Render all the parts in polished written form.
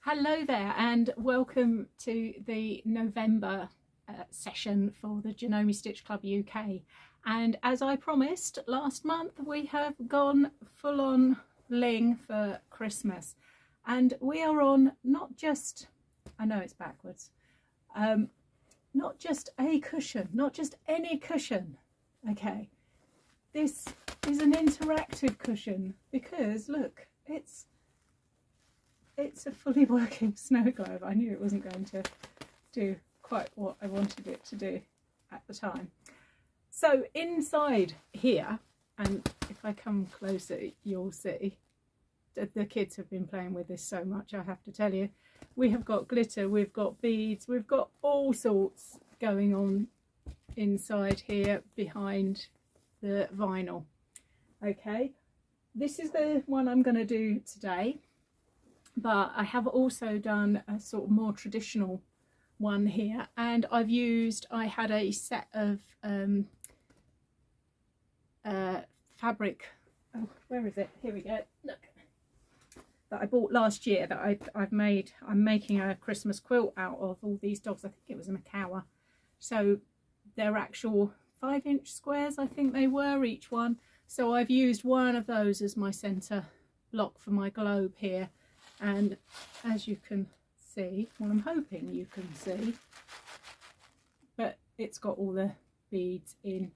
Hello there and welcome to the November session for the Janome Stitch Club UK. And as I promised last month, we have gone full on bling for Christmas. And we are on not just, I know it's backwards, not just a cushion, not just any cushion, okay. This is an interactive cushion because look, it's a fully working snow globe. I knew it wasn't going to do quite what I wanted it to do at the time. So inside here, and if I come closer you'll see, the kids have been playing with this so much, I have to tell you. We have got glitter, we've got beads, we've got all sorts going on inside here behind the vinyl. Okay, this is the one I'm going to do today. But I have also done a sort of more traditional one here, and I had a set of fabric, oh where is it, here we go, look, that I bought last year that I'm making a Christmas quilt out of all these dogs. I think it was a Macawa, so they're actual 5-inch squares, I think they were, each one. So I've used one of those as my centre block for my globe here. And as you can see, well, I'm hoping you can see, but it's got all the beads in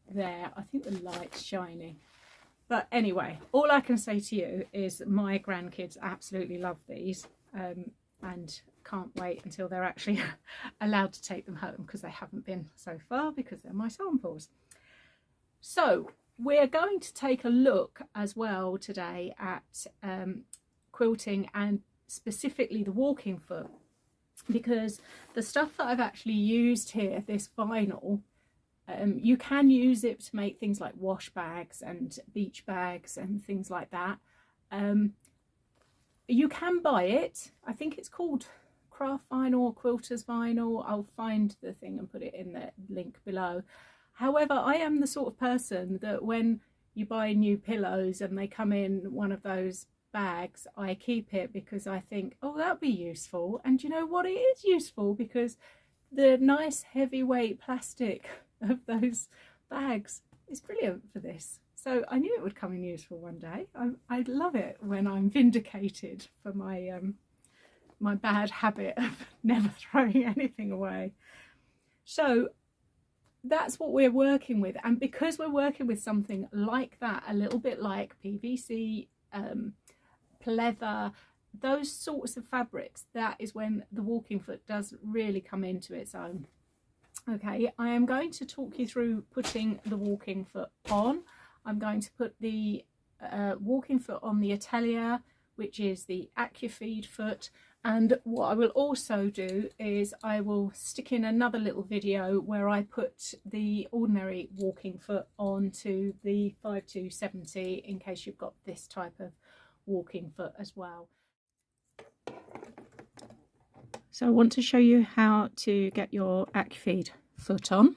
there. I think the light's shining. But anyway, all I can say to you is my grandkids absolutely love these and can't wait until they're actually allowed to take them home, because they haven't been so far because they're my samples. So we're going to take a look as well today at quilting, and specifically the walking foot, because the stuff that I've actually used here, this vinyl, you can use it to make things like wash bags and beach bags and things like that. You can buy it, I think it's called craft vinyl or quilters vinyl. I'll find the thing and put it in the link below. However, I am the sort of person that when you buy new pillows and they come in one of those bags, I keep it because I think, oh, that'll be useful. And you know what, it is useful because the nice heavyweight plastic of those bags is brilliant for this. So I knew it would come in useful one day. I love it when I'm vindicated for my my bad habit of never throwing anything away. So that's what we're working with, and because we're working with something like that, a little bit like PVC, pleather, those sorts of fabrics, that is when the walking foot does really come into its own. Okay, I am going to talk you through putting the walking foot on. I'm going to put the walking foot on the Atelier, which is the AccuFeed foot, and what I will also do is I will stick in another little video where I put the ordinary walking foot onto the 5270 in case you've got this type of walking foot as well. So I want to show you how to get your AccuFeed foot on,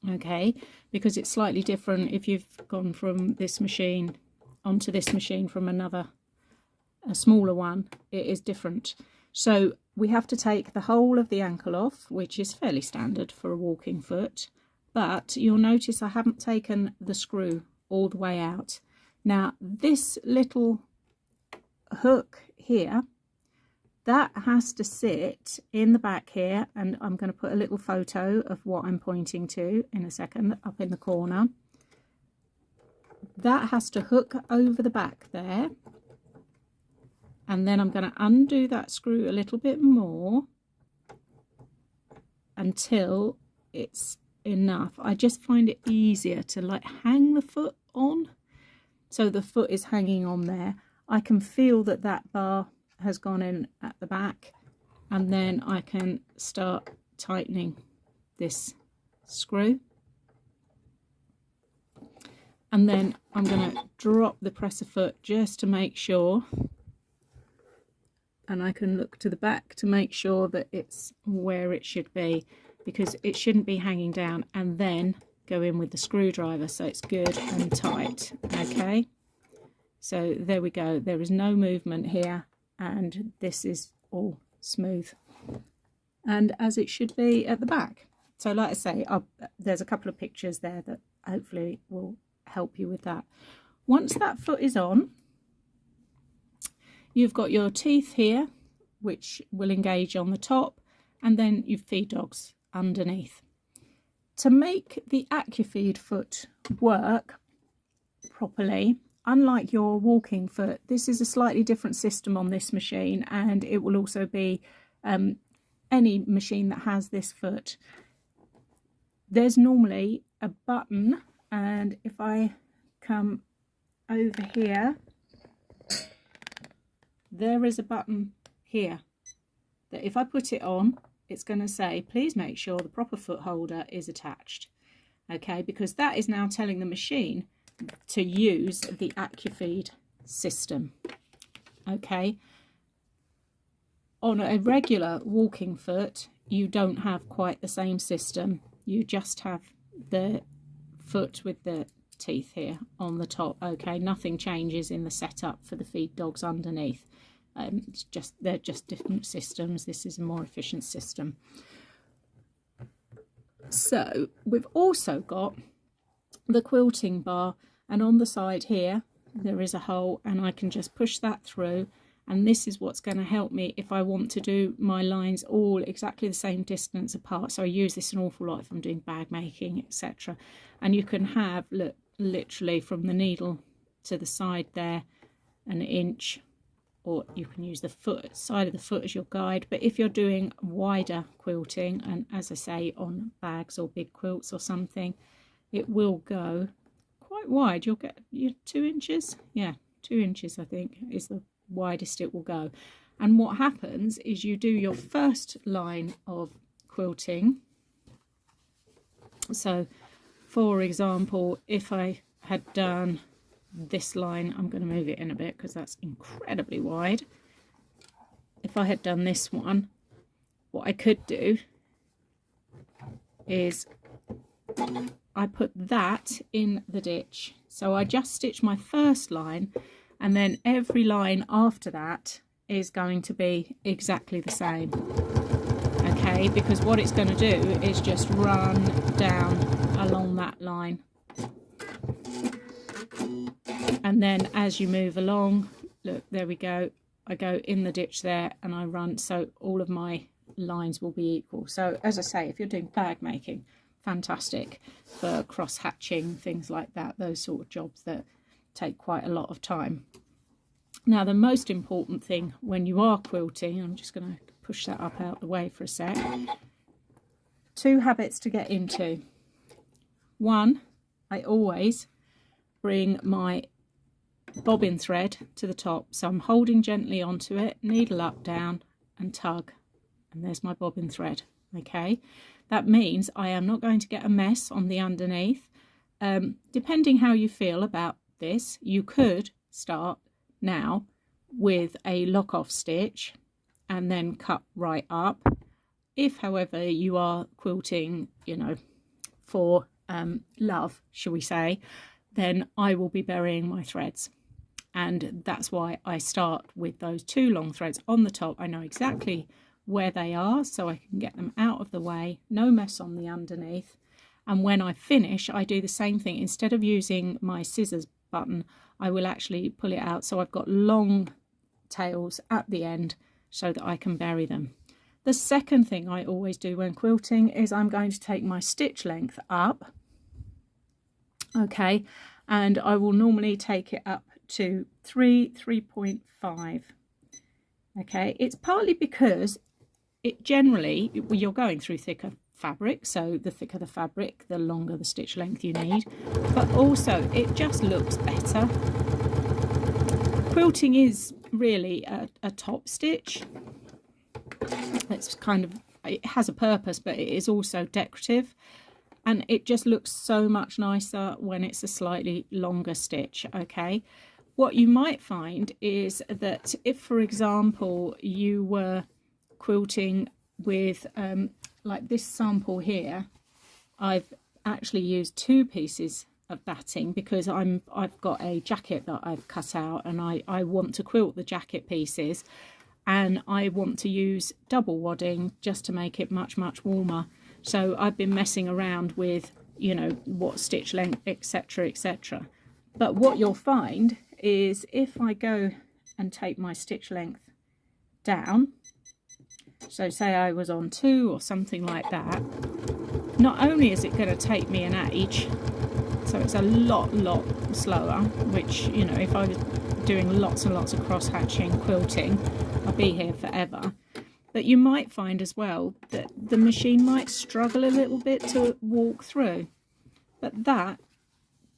okay, because it's slightly different if you've gone from this machine onto this machine from a smaller one. It is different. So we have to take the whole of the ankle off, which is fairly standard for a walking foot, but you'll notice I haven't taken the screw all the way out. Now this little hook here, that has to sit in the back here, and I'm going to put a little photo of what I'm pointing to in a second up in the corner. That has to hook over the back there, and then I'm going to undo that screw a little bit more until it's enough. I just find it easier to like hang the foot on, so the foot is hanging on there. I can feel that that bar has gone in at the back, and then I can start tightening this screw, and then I'm going to drop the presser foot just to make sure, and I can look to the back to make sure that it's where it should be, because it shouldn't be hanging down, and then go in with the screwdriver so it's good and tight. Okay, so there we go, there is no movement here, and this is all smooth and as it should be at the back. So like I say, there's a couple of pictures there that hopefully will help you with that. Once that foot is on, you've got your teeth here, which will engage on the top, and then your feed dogs underneath. To make the AccuFeed foot work properly, unlike your walking foot, this is a slightly different system on this machine, and it will also be any machine that has this foot. There's normally a button, and if I come over here, there is a button here that if I put it on, it's going to say, please make sure the proper foot holder is attached. Okay, because that is now telling the machine to use the AccuFeed system. Okay, on a regular walking foot, you don't have quite the same system. You just have the foot with the teeth here on the top. Okay, nothing changes in the setup for the feed dogs underneath. They're just different systems. This is a more efficient system. So we've also got the quilting bar, and on the side here there is a hole, and I can just push that through, and this is what's going to help me if I want to do my lines all exactly the same distance apart. So I use this an awful lot if I'm doing bag making, etc. And you can have, look, literally from the needle to the side there, an inch, or you can use the foot, side of the foot as your guide. But if you're doing wider quilting, and as I say, on bags or big quilts or something, it will go quite wide. You'll get your 2 inches. Yeah, 2 inches I think is the widest it will go. And what happens is you do your first line of quilting. So for example, if I had done this line, I'm going to move it in a bit because that's incredibly wide. If I had done this one, what I could do is I put that in the ditch. So I just stitch my first line, and then every line after that is going to be exactly the same. Okay, because what it's going to do is just run down along that line. And then as you move along, look, there we go, I go in the ditch there and I run, so all of my lines will be equal. So as I say, if you're doing bag making, fantastic for cross hatching, things like that, those sort of jobs that take quite a lot of time. Now the most important thing when you are quilting, I'm just going to push that up out the way for a sec, 2 habits to get into. One, I always bring my bobbin thread to the top, so I'm holding gently onto it, needle up, down and tug, and there's my bobbin thread. Okay, that means I am not going to get a mess on the underneath. Depending how you feel about this, you could start now with a lock off stitch and then cut right up. If however you are quilting, you know, for love, shall we say, then I will be burying my threads, and that's why I start with those 2 long threads on the top. I know exactly where they are, so I can get them out of the way, no mess on the underneath. And when I finish, I do the same thing. Instead of using my scissors button, I will actually pull it out, so I've got long tails at the end so that I can bury them. The second thing I always do when quilting is I'm going to take my stitch length up, okay, and I will normally take it up to 3.5. Okay, it's partly because it generally, you're going through thicker fabric, so the thicker the fabric, the longer the stitch length you need, but also it just looks better. Quilting is really a top stitch. It's kind of, it has a purpose, but it is also decorative, and it just looks so much nicer when it's a slightly longer stitch. Okay, what you might find is that if, for example, you were quilting with like this sample here, I've actually used 2 pieces of batting because I've got a jacket that I've cut out, and I want to quilt the jacket pieces, and I want to use double wadding just to make it much warmer. So I've been messing around with, you know, what stitch length, etc, etc. But what you'll find is if I go and take my stitch length down, so say I was on 2 or something like that, not only is it going to take me an age, so it's a lot slower, which, you know, if I was doing lots and lots of cross hatching quilting, I'd be here forever. But you might find as well that the machine might struggle a little bit to walk through. But that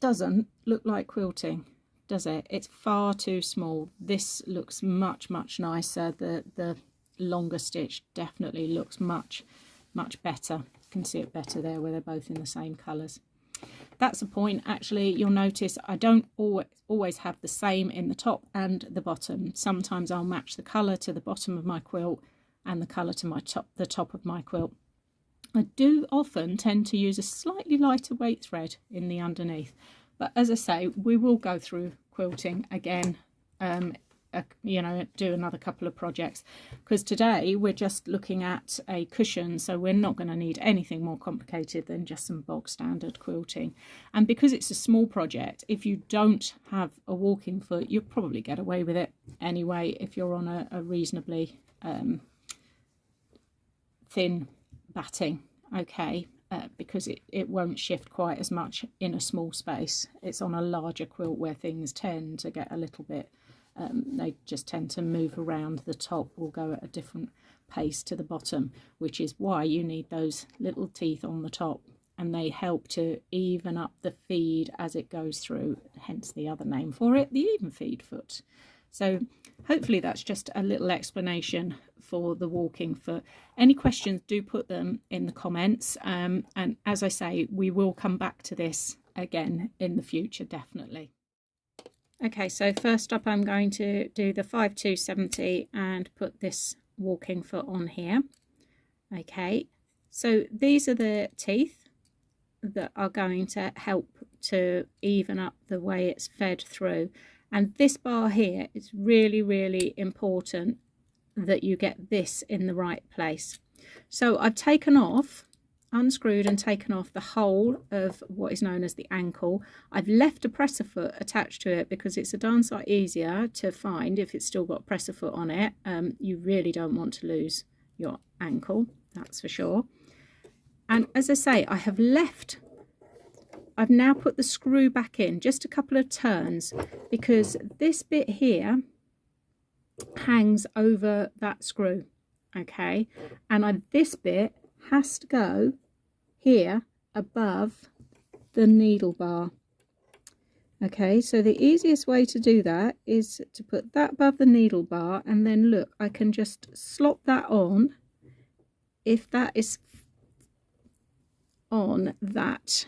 doesn't look like quilting, does it? It's far too small. This looks much nicer. The longer stitch definitely looks much better. You can see it better there where they're both in the same colours. That's the point. Actually, you'll notice I don't always have the same in the top and the bottom. Sometimes I'll match the colour to the bottom of my quilt and the colour to the top of my quilt. I do often tend to use a slightly lighter weight thread in the underneath, but as I say, we will go through quilting again, you know, do another couple of projects, because today we're just looking at a cushion, so we're not going to need anything more complicated than just some bog standard quilting. And because it's a small project, if you don't have a walking foot, you'll probably get away with it anyway if you're on a reasonably thin batting, okay, because it won't shift quite as much in a small space. It's on a larger quilt where things tend to get a little bit, they just tend to move around. The top will go at a different pace to the bottom, which is why you need those little teeth on the top, and they help to even up the feed as it goes through, hence the other name for it, the even feed foot. So hopefully that's just a little explanation for the walking foot. Any questions, do put them in the comments, and as I say, we will come back to this again in the future, definitely. Okay, so first up I'm going to do the 5270 and put this walking foot on here. Okay, so these are the teeth that are going to help to even up the way it's fed through. And this bar here, it's really important that you get this in the right place. So I've taken off, unscrewed and taken off the whole of what is known as the ankle. I've left a presser foot attached to it because it's a darn sight easier to find if it's still got a presser foot on it. You really don't want to lose your ankle, that's for sure. And as I say, I've now put the screw back in, just a couple of turns, because this bit here hangs over that screw, okay, and this bit has to go here above the needle bar. Okay, so the easiest way to do that is to put that above the needle bar, and then look, I can just slop that on if that is on that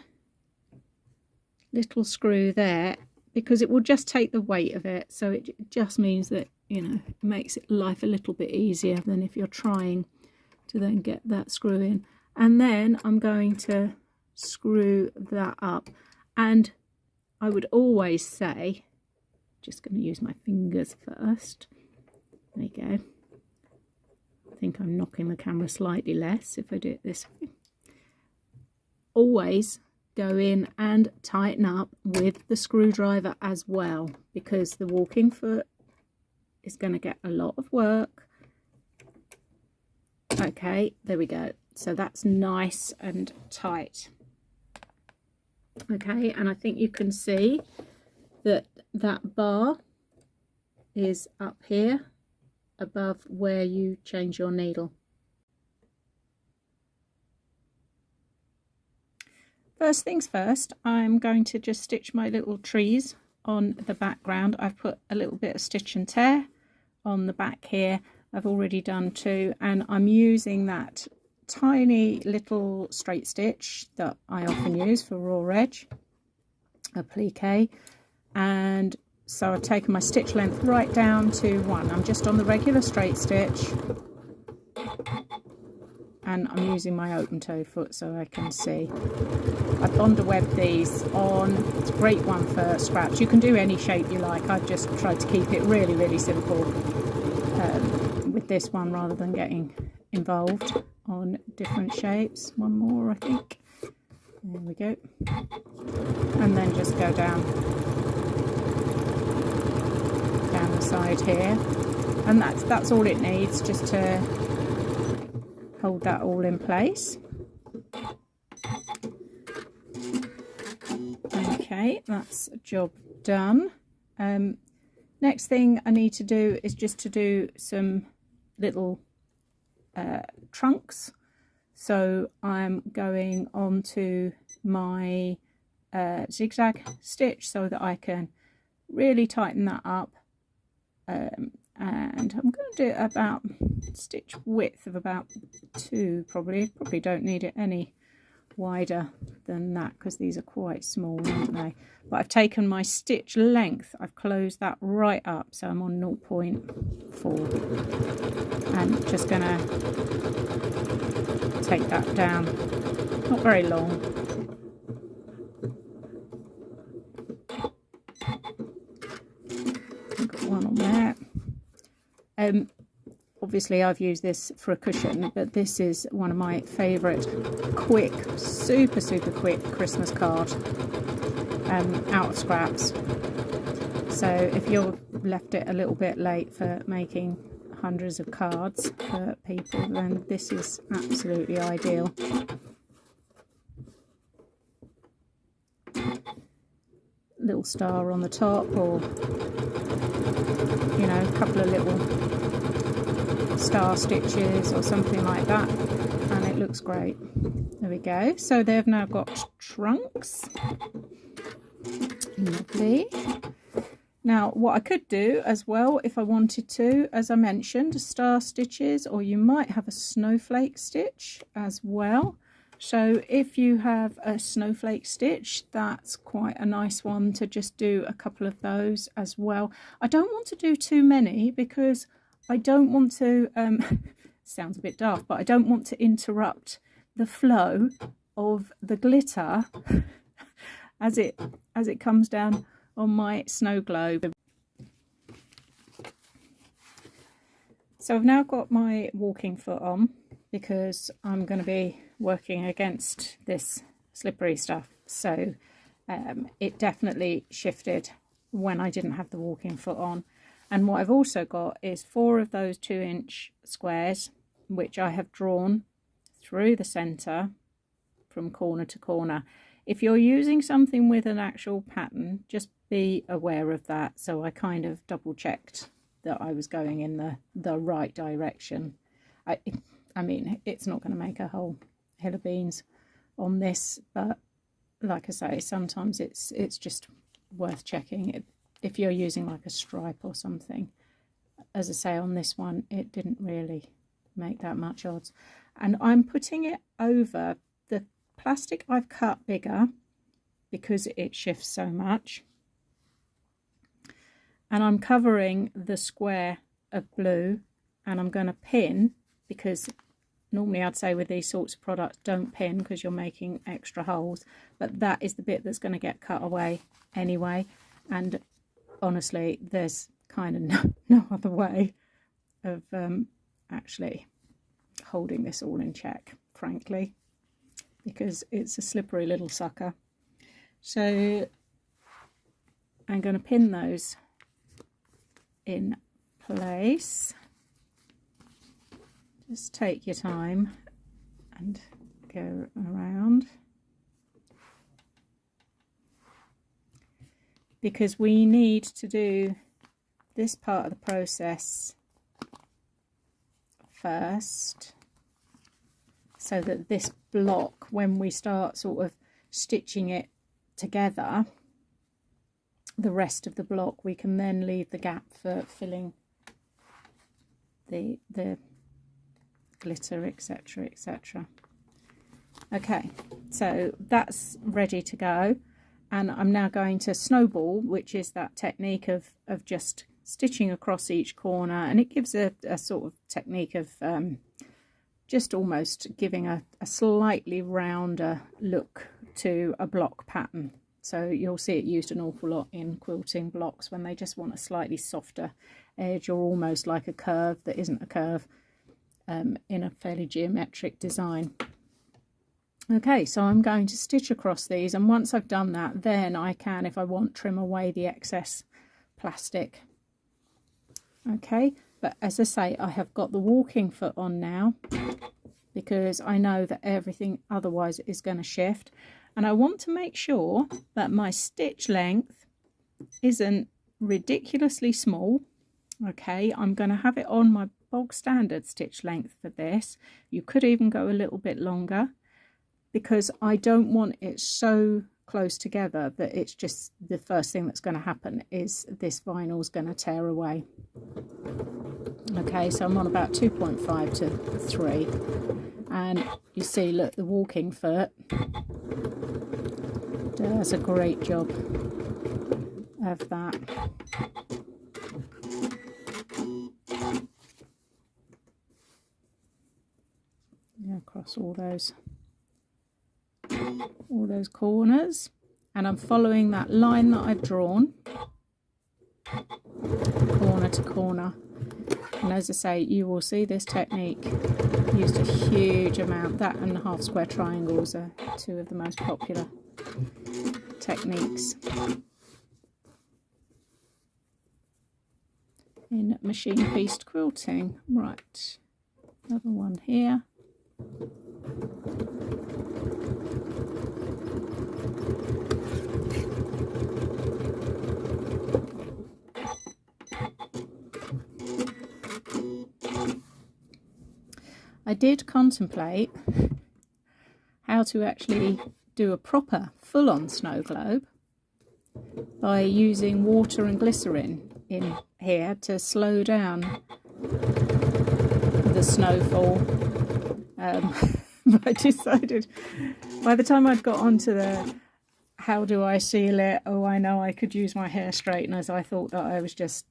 little screw there, because it will just take the weight of it. So it just means that, you know, it makes life a little bit easier than if you're trying to then get that screw in. And then I'm going to screw that up, and I would always say, just going to use my fingers first, there you go. I think I'm knocking the camera slightly less if I do it this way. Always go in and tighten up with the screwdriver as well, because the walking foot is going to get a lot of work. Okay, there we go. So that's nice and tight. Okay, and I think you can see that that bar is up here above where you change your needle. First things first, I'm going to just stitch my little trees on the background. I've put a little bit of stitch and tear on the back here. I've already done 2, and I'm using that tiny little straight stitch that I often use for raw edge, a plique, and so I've taken my stitch length right down to 1. I'm just on the regular straight stitch, and I'm using my open toe foot so I can see. I Bonder webbed these on. It's a great one for scraps. You can do any shape you like. I've just tried to keep it really, really simple with this one rather than getting involved on different shapes. One more, I think. There we go. And then just go down the side here. And that's all it needs, just to hold that all in place. Okay, that's a job done. Next thing I need to do is just to do some little trunks. So I'm going on to my zigzag stitch so that I can really tighten that up. And I'm going to do about stitch width of about 2 probably don't need it any wider than that because these are quite small, aren't they? But I've taken my stitch length, I've closed that right up, so I'm on 0.4 and just gonna take that down, not very long. I've got one on there. Obviously I've used this for a cushion, but this is one of my favourite quick, super quick Christmas card out of scraps. So if you've left it a little bit late for making hundreds of cards for people, then this is absolutely ideal. Little star on the top, or you know, a couple of little star stitches or something like that, and it looks great. There we go. So they've now got trunks. Lovely. Now what I could do as well, if I wanted to, as I mentioned, star stitches, or you might have a snowflake stitch as well. So if you have a snowflake stitch, that's quite a nice one to just do a couple of those as well. I don't want to do too many because I don't want to, sounds a bit daft, but I don't want to interrupt the flow of the glitter as it comes down on my snow globe. So I've now got my walking foot on because I'm going to be working against this slippery stuff. So it definitely shifted when I didn't have the walking foot on. And what I've also got is 4 of those 2-inch squares, which I have drawn through the centre from corner to corner. If you're using something with an actual pattern, just be aware of that. So I kind of double checked that I was going in the right direction. I mean, it's not going to make a whole hill of beans on this, but like I say, sometimes it's just worth checking it. If you're using like a stripe or something. As I say, on this one, it didn't really make that much odds. And I'm putting it over the plastic I've cut bigger because it shifts so much. And I'm covering the square of blue, and I'm going to pin, because normally I'd say with these sorts of products, don't pin because you're making extra holes. But that is the bit that's going to get cut away anyway. And honestly, there's kind of no other way of actually holding this all in check, frankly, because it's a slippery little sucker. So I'm going to pin those in place. Just take your time and go around, because we need to do this part of the process first, so that this block, when we start sort of stitching it together, the rest of the block, we can then leave the gap for filling the glitter, etc, etc. Okay, so that's ready to go. And I'm now going to snowball, which is that technique of just stitching across each corner, and it gives a sort of technique of just almost giving a slightly rounder look to a block pattern. So you'll see it used an awful lot in quilting blocks when they just want a slightly softer edge, or almost like a curve that isn't a curve, in a fairly geometric design. Okay, so I'm going to stitch across these, and once I've done that, then I can, if I want, trim away the excess plastic. Okay, but as I say, I have got the walking foot on now because I know that everything otherwise is going to shift. And I want to make sure that my stitch length isn't ridiculously small. Okay, I'm going to have it on my bog standard stitch length for this. You could even go a little bit longer, because I don't want it so close together that it's just the first thing that's going to happen is this vinyl is going to tear away. Okay, so I'm on about 2.5 to 3, and you see, look, the walking foot does a great job of that. Yeah, across all those corners, and I'm following that line that I've drawn, corner to corner. And as I say, you will see this technique used a huge amount. That and half square triangles are two of the most popular techniques in machine pieced quilting. Right, another one here. I did contemplate how to actually do a proper full-on snow globe by using water and glycerin in here to slow down the snowfall. But I decided by the time I'd got onto the how do I seal it, oh, I know I could use my hair straighteners, I thought that I was just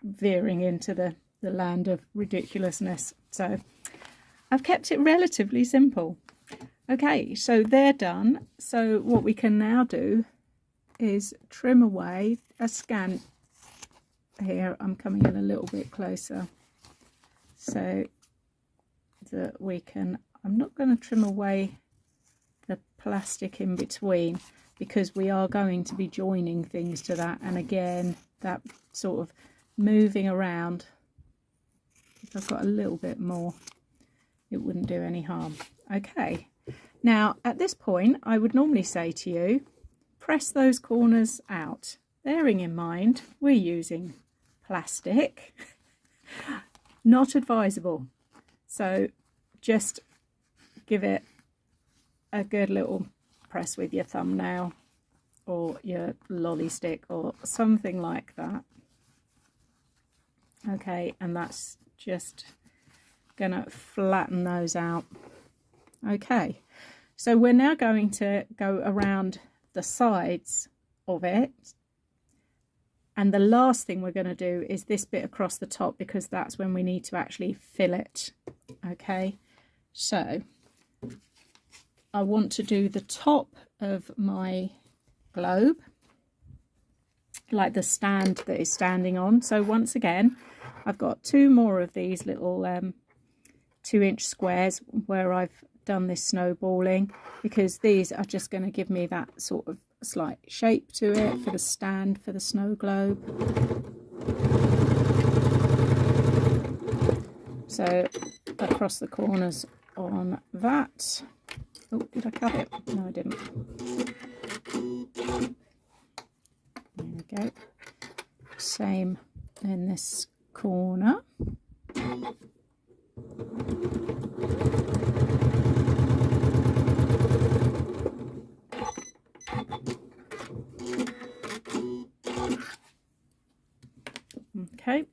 veering into the land of ridiculousness. So I've kept it relatively simple. Okay, so they're done. So what we can now do is trim away a scant. Here, I'm coming in a little bit closer so that we can, I'm not going to trim away the plastic in between because we are going to be joining things to that. And again, that sort of moving around, if I've got a little bit more, it wouldn't do any harm. Okay, now at this point I would normally say to you, press those corners out, bearing in mind we're using plastic. Not advisable, so just give it a good little press with your thumbnail or your lolly stick or something like that. Okay, and that's just gonna flatten those out. Okay, so we're now going to go around the sides of it, and the last thing we're going to do is this bit across the top, because that's when we need to actually fill it. Okay, so I want to do the top of my globe, like the stand that is standing on. So once again, I've got two more of these little 2-inch squares where I've done this snowballing, because these are just going to give me that sort of slight shape to it for the stand for the snow globe. So across the corners on that. Oh, did I cut it? No, I didn't. There we go. Same in this corner. Okay,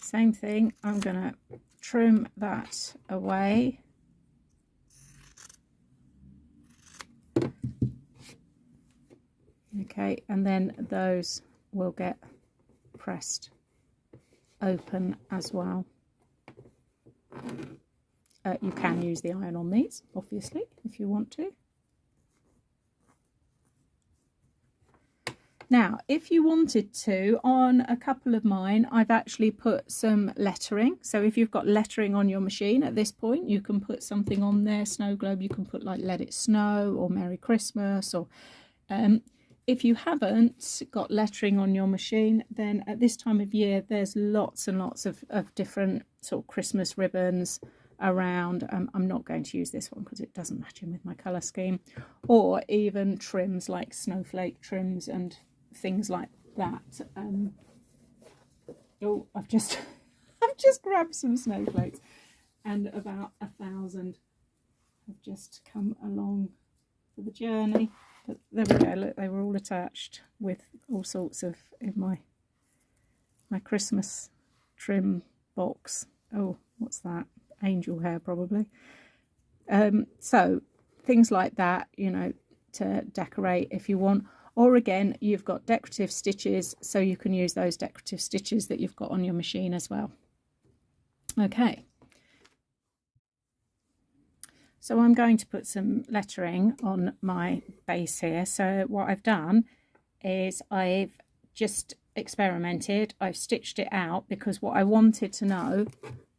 same thing, I'm going to trim that away. Okay, and then those will get pressed open as well. you can use the iron on these, obviously, if you want to. Now, if you wanted to, on a couple of mine, I've actually put some lettering. So if you've got lettering on your machine at this point, you can put something on there. Snow globe, you can put like Let It Snow or Merry Christmas. Or if you haven't got lettering on your machine, then at this time of year, there's lots and lots of different sort of Christmas ribbons around. I'm not going to use this one because it doesn't match in with my colour scheme. Or even trims like snowflake trims and things like that. Oh, I've just grabbed some snowflakes, and about 1,000 have just come along for the journey. But there we go, look, they were all attached with all sorts of in my Christmas trim box. Oh, what's that? Angel hair probably. So things like that, you know, to decorate if you want. Or again, you've got decorative stitches, so you can use those decorative stitches that you've got on your machine as well. Okay. So I'm going to put some lettering on my base here. So what I've done is I've just experimented. I've stitched it out because what I wanted to know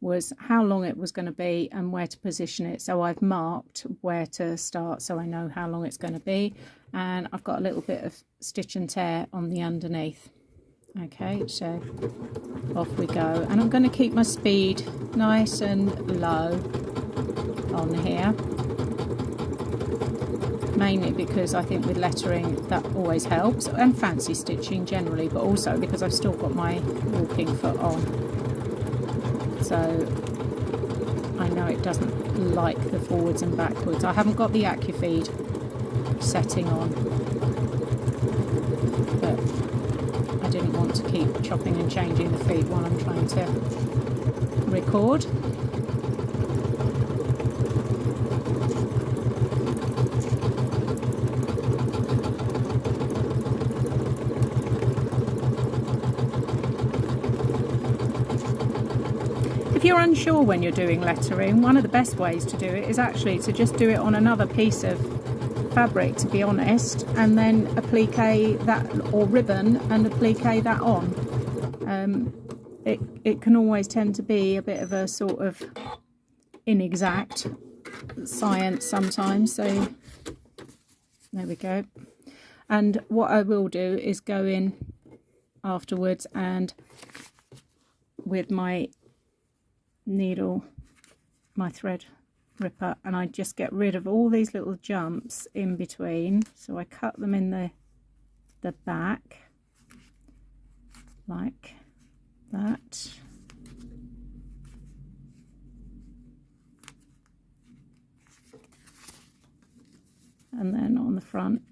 was how long it was going to be and where to position it. So I've marked where to start so I know how long it's going to be. And I've got a little bit of stitch and tear on the underneath. Okay, so off we go. And I'm going to keep my speed nice and low on here. Mainly because I think with lettering that always helps, and fancy stitching generally, but also because I've still got my walking foot on. So I know it doesn't like the forwards and backwards. I haven't got the AccuFeed setting on, but I didn't want to keep chopping and changing the feet while I'm trying to record. If you're unsure when you're doing lettering, one of the best ways to do it is actually to just do it on another piece of fabric, to be honest, and then applique that, or ribbon, and applique that on. It can always tend to be a bit of a sort of inexact science sometimes, so there we go. And what I will do is go in afterwards and with my needle, my thread ripper, and I just get rid of all these little jumps in between. So I cut them in the back like that. And then on the front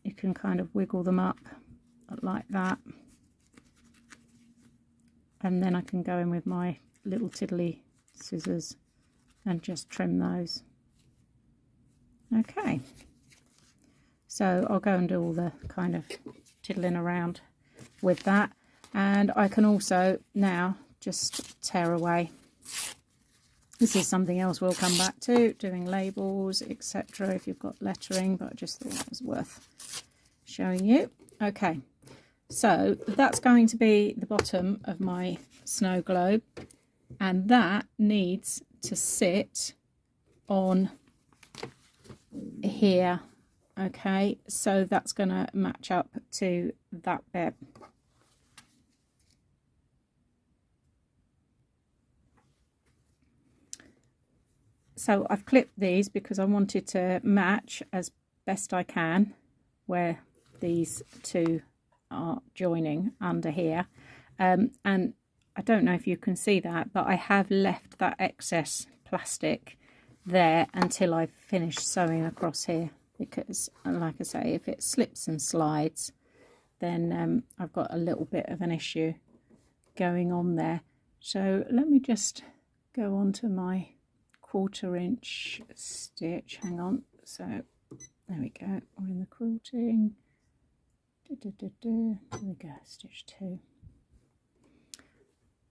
you can kind of wiggle them up like that, and then I can go in with my little tiddly scissors and just trim those. Okay, so I'll go and do all the kind of tiddling around with that, and I can also now just tear away. This is something else we'll come back to, doing labels, etc. if you've got lettering, but I just thought it was worth showing you. Okay, so that's going to be the bottom of my snow globe, and that needs to sit on here. Okay, so that's going to match up to that bit. So I've clipped these because I wanted to match as best I can where these two are joining under here, and I don't know if you can see that, but I have left that excess plastic there until I've finished sewing across here, because like I say, if it slips and slides, then I've got a little bit of an issue going on there. So let me just go on to my 1/4 inch stitch. Hang on, so there we go, we're in the quilting. There we go, stitch 2.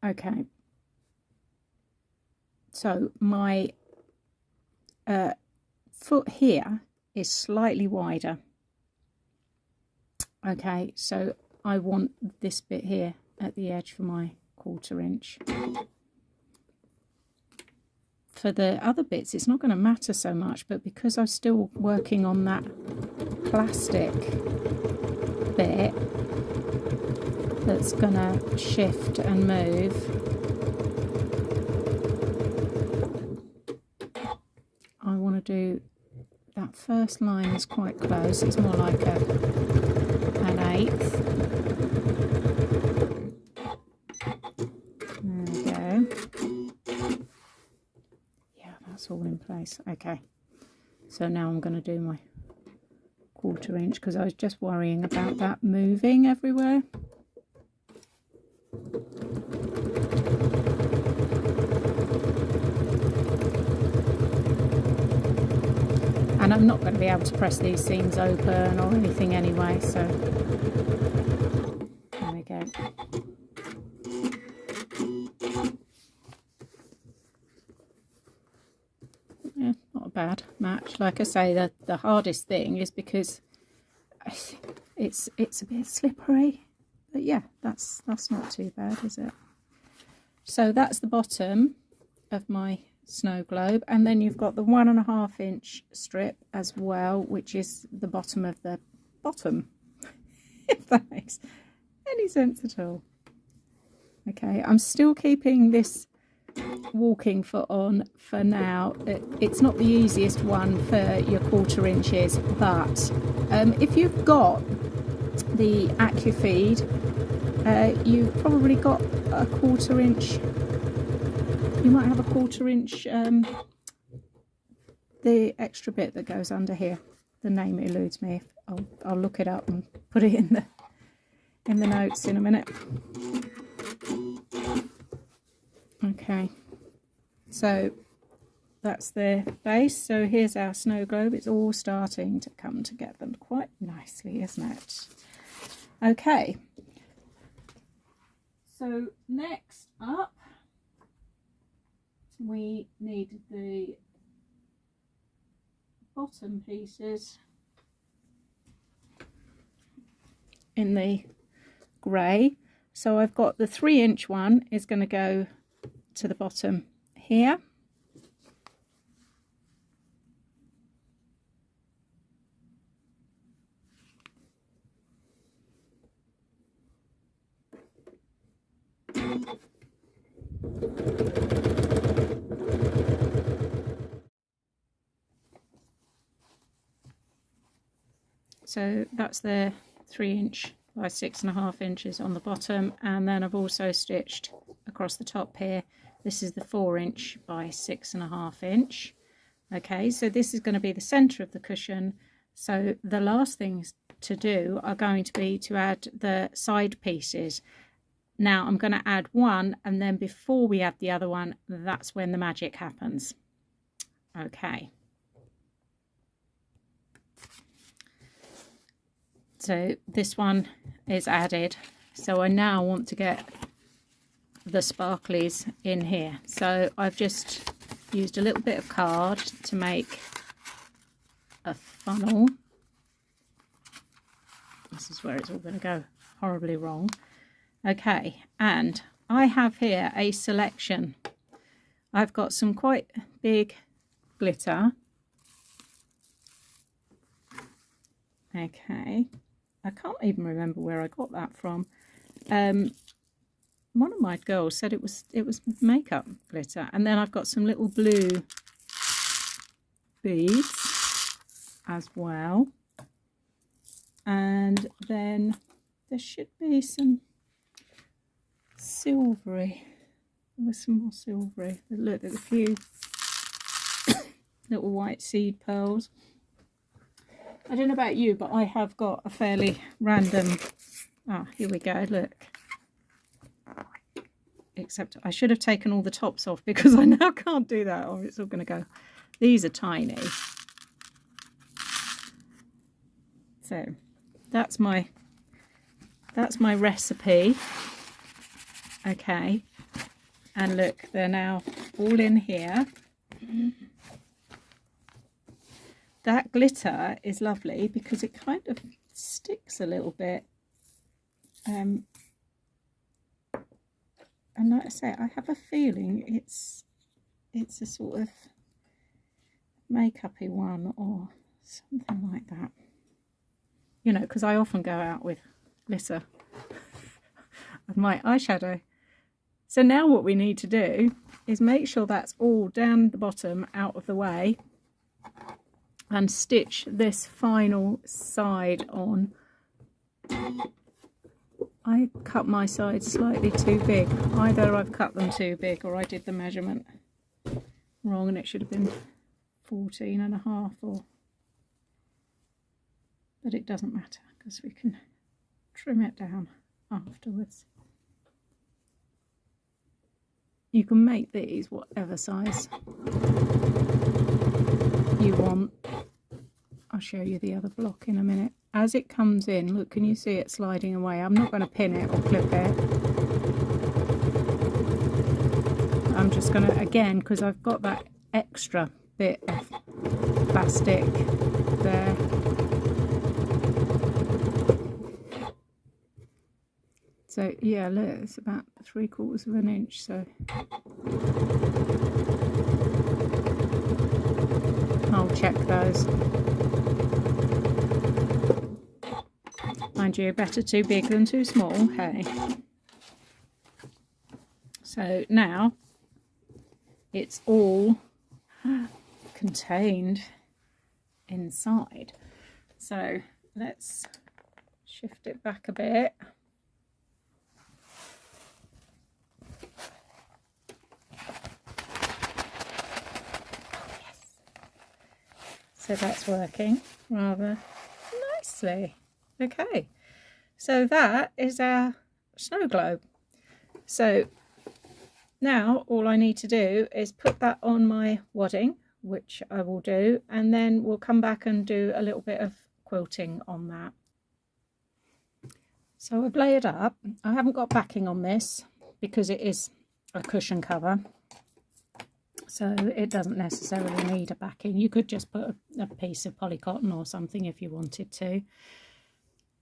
Okay, so my foot here is slightly wider. Okay, so I want this bit here at the edge for my 1/4 inch. For the other bits, it's not going to matter so much, but because I'm still working on that plastic bit that's going to shift and move, I want to do that first line is quite close. It's more like an 1/8. There we go. Yeah, that's all in place. Okay, so now I'm going to do my 1/4 inch because I was just worrying about that moving everywhere. And I'm not going to be able to press these seams open or anything anyway, so there we go. Yeah, not a bad match. Like I say, the hardest thing is because it's a bit slippery, but yeah, that's not too bad, is it? So that's the bottom of my snow globe, and then you've got the 1.5 inch strip as well, which is the bottom of the bottom, if that makes any sense at all. Okay, I'm still keeping this walking foot on for now. It's not the easiest one for your 1/4 inches, but if you've got the AccuFeed, you've probably got a 1/4 inch. You might have a 1/4 inch, the extra bit that goes under here. The name eludes me. I'll look it up and put it in the notes in a minute. Okay, so that's the base. So here's our snow globe. It's all starting to come together quite nicely, isn't it? Okay, so next up, we need the bottom pieces in the grey. So I've got the 3 inch one is going to go to the bottom here. So that's the 3 inch by 6.5 inches on the bottom, and then I've also stitched across the top here. This is the 4 inch by 6.5 inch. Okay, so this is going to be the center of the cushion. So the last things to do are going to be to add the side pieces. Now I'm going to add one, and then before we add the other one, that's when the magic happens. Okay. So this one is added. So I now want to get the sparklies in here. So I've just used a little bit of card to make a funnel. This is where it's all going to go horribly wrong. Okay, and I have here a selection. I've got some quite big glitter. Okay, I can't even remember where I got that from. One of my girls said it was makeup glitter, and then I've got some little blue beads as well, and then there should be some silvery. There's some more silvery. Look, there's a few little white seed pearls. I don't know about you, but I have got a fairly random... Ah, here we go, look. Except I should have taken all the tops off because I now can't do that, or it's all going to go. These are tiny. So that's my recipe. Okay, and look, they're now all in here. that glitter is lovely because it kind of sticks a little bit. And like I say, I have a feeling it's a sort of makeup-y one or something like that. You know, because I often go out with glitter of my eyeshadow. So now what we need to do is make sure that's all down the bottom, out of the way, and stitch this final side on. I cut my sides slightly too big. Either I've cut them too big or I did the measurement wrong and it should have been 14.5 or... But it doesn't matter because we can trim it down afterwards. You can make these whatever size you want. I'll show you the other block in a minute. As it comes in, look, can you see it sliding away? I'm not going to pin it or clip it. I'm just going to, again, because I've got that extra bit of plastic there. So yeah, look, it's about 3/4 of an inch, so I'll check those. Mind you, better too big than too small, hey. So now it's all contained inside. So let's shift it back a bit. So that's working rather nicely. Okay, so that is our snow globe. So now all I need to do is put that on my wadding, which I will do, and then we'll come back and do a little bit of quilting on that. So I've layered up. I haven't got backing on this because it is a cushion cover. So it doesn't necessarily need a backing. You could just put a piece of polycotton or something if you wanted to.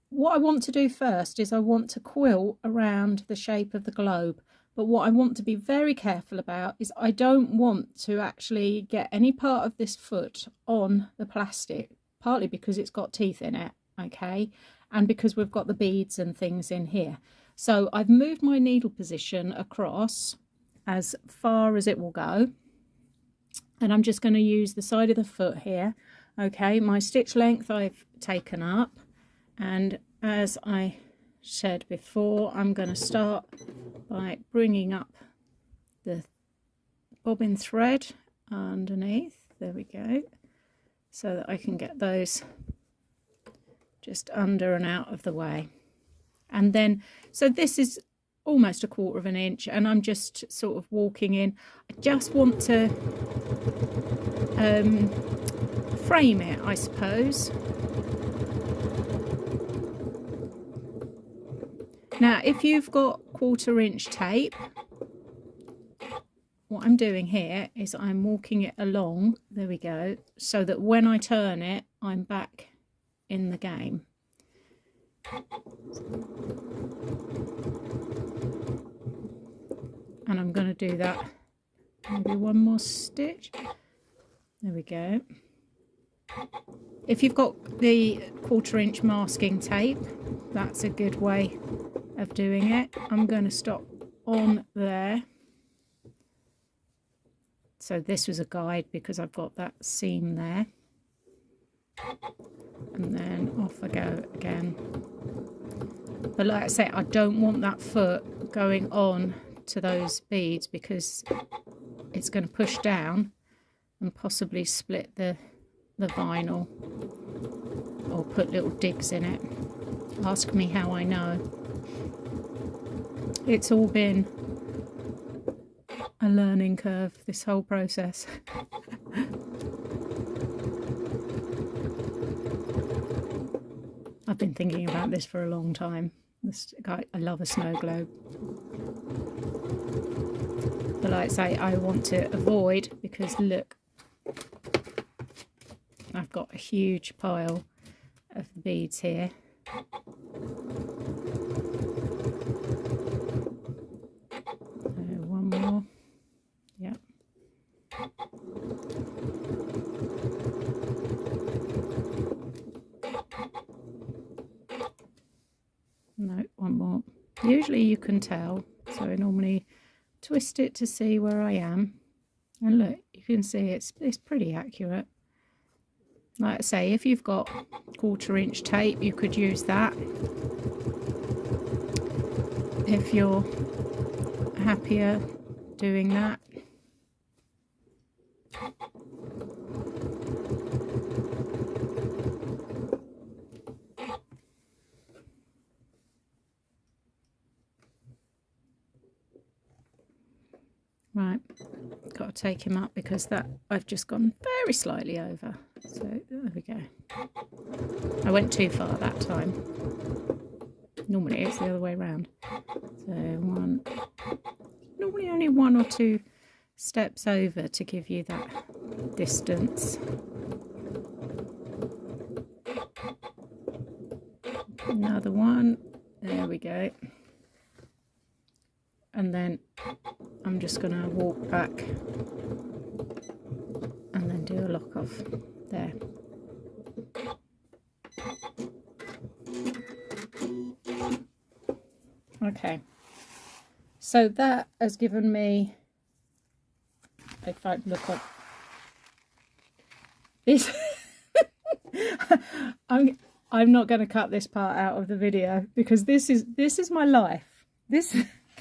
What I want to do first is I want to quilt around the shape of the globe. But what I want to be very careful about is I don't want to actually get any part of this foot on the plastic, partly because it's got teeth in it, okay, and because we've got the beads and things in here. So I've moved my needle position across as far as it will go. And I'm just going to use the side of the foot here. Okay, my stitch length I've taken up, and as I said before, I'm going to start by bringing up the bobbin thread underneath. There we go, so that I can get those just under and out of the way. And then, so this is almost 1/4 of an inch, and I'm just sort of walking in. I just want to frame it, I suppose. Now if you've got 1/4 inch tape, what I'm doing here is I'm walking it along, there we go, so that when I turn it I'm back in the game. And I'm going to do that, maybe one more stitch. There we go. If you've got the 1/4 inch masking tape, that's a good way of doing it. I'm going to stop on there. So this was a guide because I've got that seam there. And then off I go again. But like I say, I don't want that foot going on to those beads because it's going to push down and possibly split the vinyl or put little digs in it. Ask me how I know. It's all been a learning curve, this whole process. I've been thinking about this for a long time. I love a snow globe. But like I say, I want to avoid, because look, I've got a huge pile of the beads here. One more. Yep. No, one more. Usually you can tell, so I normally twist it to see where I am, and look, you can see it's pretty accurate. Like I say, if you've got 1/4 inch tape, you could use that. If you're happier doing that. Right, got to take him up because that I've just gone very slightly over. So there we go. I went too far that time. Normally it's the other way around. So normally only 1 or 2 steps over to give you that distance. Another one. There we go. And then I'm just going to walk back and then do a lock off there. Okay, so that has given me, if I look up this, I'm not going to cut this part out of the video because this is my life. This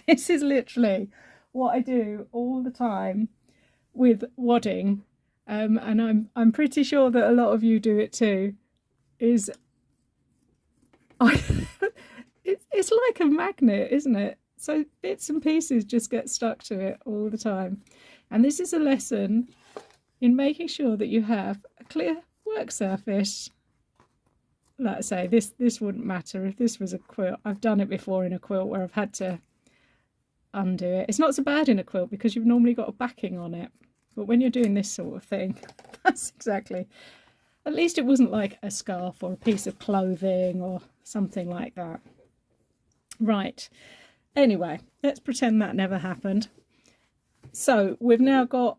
is literally what I do all the time with wadding, and I'm pretty sure that a lot of you do it too. It's like a magnet, isn't it? So bits and pieces just get stuck to it all the time. And this is a lesson in making sure that you have a clear work surface. Like I say, this wouldn't matter if this was a quilt. I've done it before in a quilt where I've had to undo it. It's not so bad in a quilt because you've normally got a backing on it. But when you're doing this sort of thing, that's exactly... At least it wasn't like a scarf or a piece of clothing or something like that. Right, anyway, let's pretend that never happened. So we've now got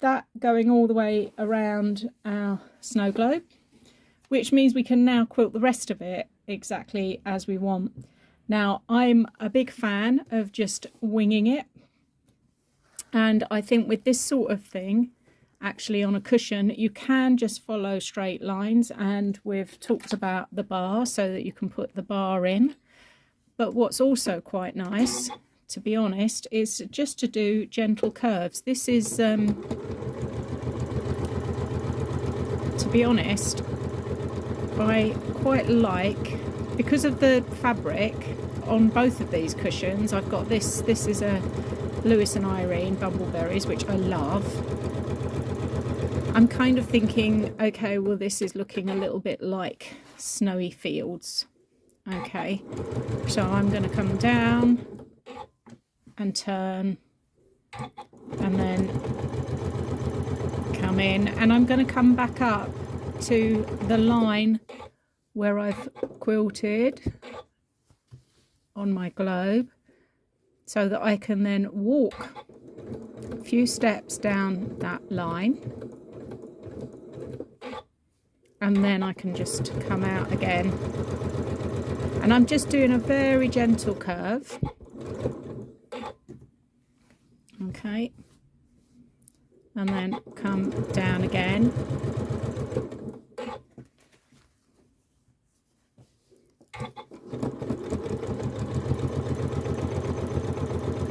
that going all the way around our snow globe, which means we can now quilt the rest of it exactly as we want. Now, I'm a big fan of just winging it, and I think with this sort of thing, actually on a cushion, you can just follow straight lines, and we've talked about the bar so that you can put the bar in. But what's also quite nice, to be honest, is just to do gentle curves. This is, to be honest, I quite like, because of the fabric on both of these cushions, I've got this is a Lewis and Irene Bumbleberries, which I love. I'm kind of thinking, okay, well, this is looking a little bit like snowy fields. Okay, so I'm going to come down and turn and then come in, and I'm going to come back up to the line where I've quilted on my globe so that I can then walk a few steps down that line. And then I can just come out again. And I'm just doing a very gentle curve. Okay. And then come down again.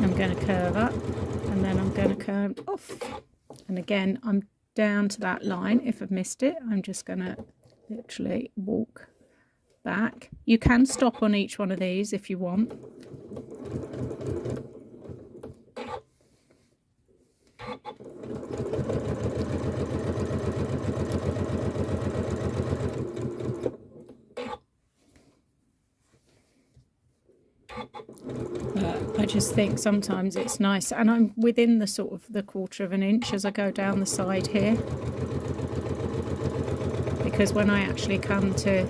I'm going to curve up, and then I'm going to curve off. And again, I'm down to that line. If I've missed it, I'm just going to literally walk back. You can stop on each one of these if you want. I just think sometimes it's nice, and I'm within the sort of the 1/4 of an inch as I go down the side here. because when I actually come to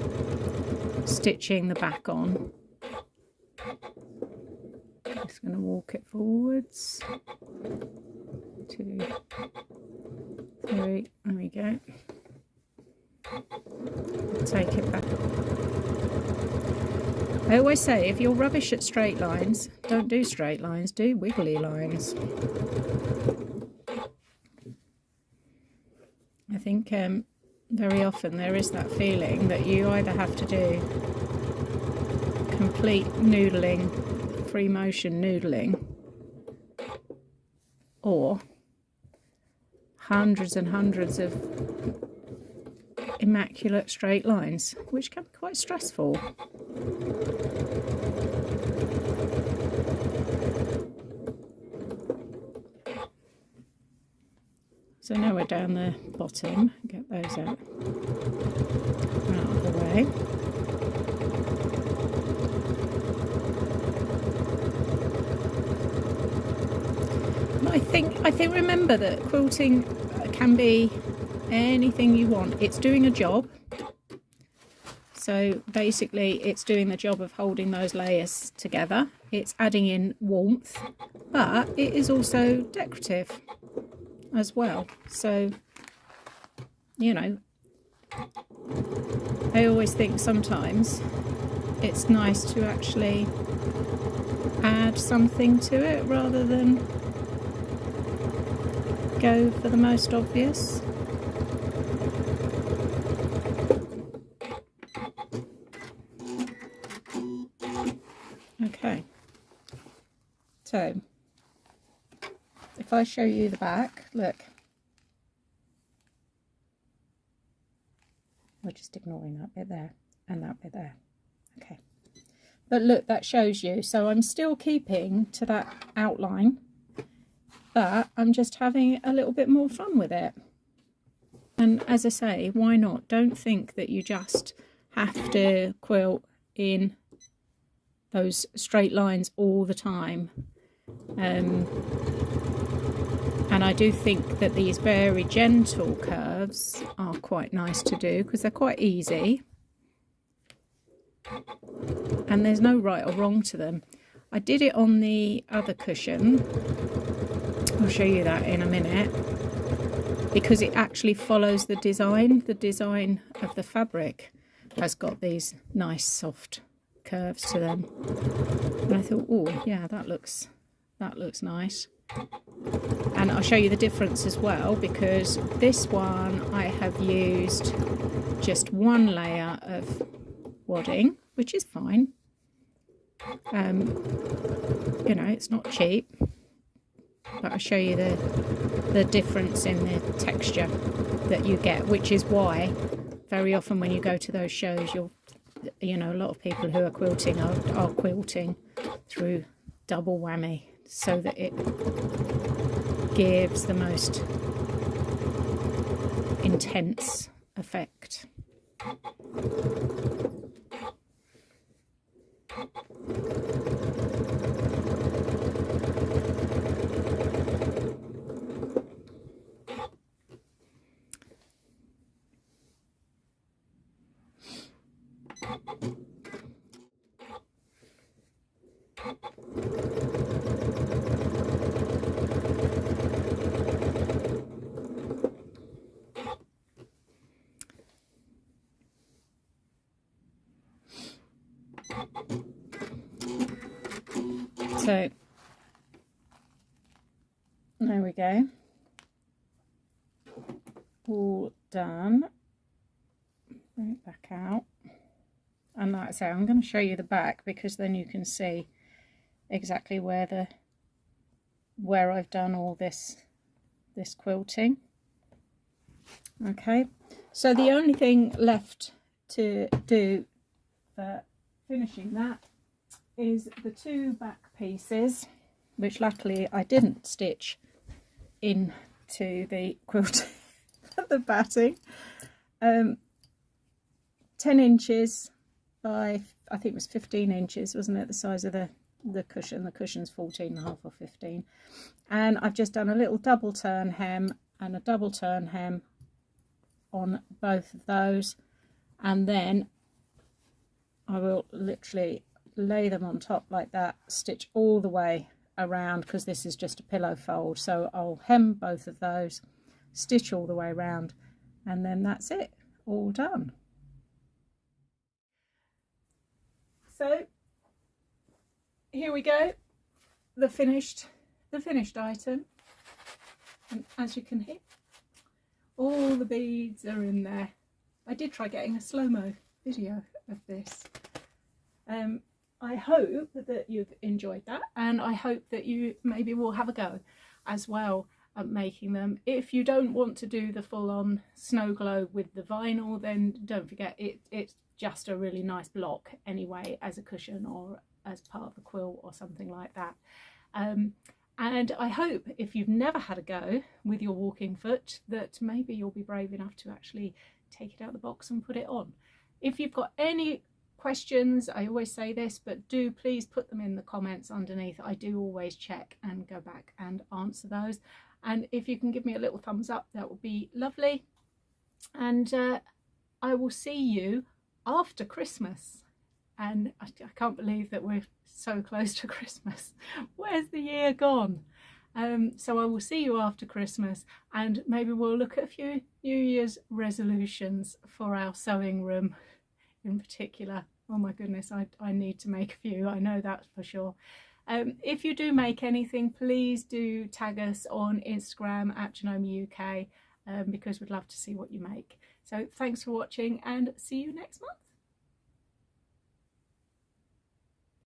stitching the back on, just going to walk it forwards, 2, 3, there we go, take it back. I always say, if you're rubbish at straight lines, don't do straight lines, do wiggly lines. I think very often there is that feeling that you either have to do complete noodling, free motion noodling, or hundreds and hundreds of immaculate straight lines, which can be quite stressful. So now we're down the bottom, get those out of the way. I think remember that quilting can be anything you want. It's doing a job. So basically it's doing the job of holding those layers together. It's adding in warmth, but it is also decorative as well. So, you know, I always think sometimes it's nice to actually add something to it rather than go for the most obvious. Okay, so if I show you the back, look, we're just ignoring that bit there and that bit there. Okay, but look, that shows you. So I'm still keeping to that outline, but I'm just having a little bit more fun with it. And as I say, why not? Don't think that you just have to quilt in those straight lines all the time. And I do think that these very gentle curves are quite nice to do because they're quite easy and there's no right or wrong to them. I did it on the other cushion. I'll show you that in a minute, because it actually follows the design. The design of the fabric has got these nice soft curves to them. And I thought, oh yeah, that looks nice. And I'll show you the difference as well, because this one I have used just one layer of wadding, which is fine. You know, it's not cheap, but I'll show you the difference in the texture that you get, which is why very often when you go to those shows, you know, a lot of people who are quilting are quilting through double whammy, so that it gives the most intense effect. So there we go, all done. Bring it back out, and like I say, I'm going to show you the back because then you can see exactly where I've done all this quilting. Okay, so the only thing left to do for finishing that is the two back pieces, which luckily I didn't stitch into the quilt the batting. 10 inches by, I think it was 15 inches, wasn't it, the size of the cushion. The cushion's 14.5 or 15, and I've just done a little double turn hem and a double turn hem on both of those, and then I will literally lay them on top like that, stitch all the way around, because this is just a pillow fold. So I'll hem both of those, stitch all the way around, and then that's it, all done. So here we go, the finished item, and as you can hear, all the beads are in there. I did try getting a slow-mo video of this. I hope that you've enjoyed that, and I hope that you maybe will have a go as well at making them. If you don't want to do the full-on snow globe with the vinyl, then don't forget it's just a really nice block anyway, as a cushion or as part of a quilt or something like that. And I hope, if you've never had a go with your walking foot, that maybe you'll be brave enough to actually take it out of the box and put it on. If you've got any questions, I always say this, but do please put them in the comments underneath. I do always check and go back and answer those. And if you can give me a little thumbs up, that would be lovely. And I will see you after Christmas. And I can't believe that we're so close to Christmas. Where's the year gone? So I will see you after Christmas, and maybe we'll look at a few New Year's resolutions for our sewing room in particular. Oh my goodness, I need to make a few, I know that for sure. If you do make anything, please do tag us on Instagram at Janome UK, because we'd love to see what you make. So thanks for watching, and see you next month.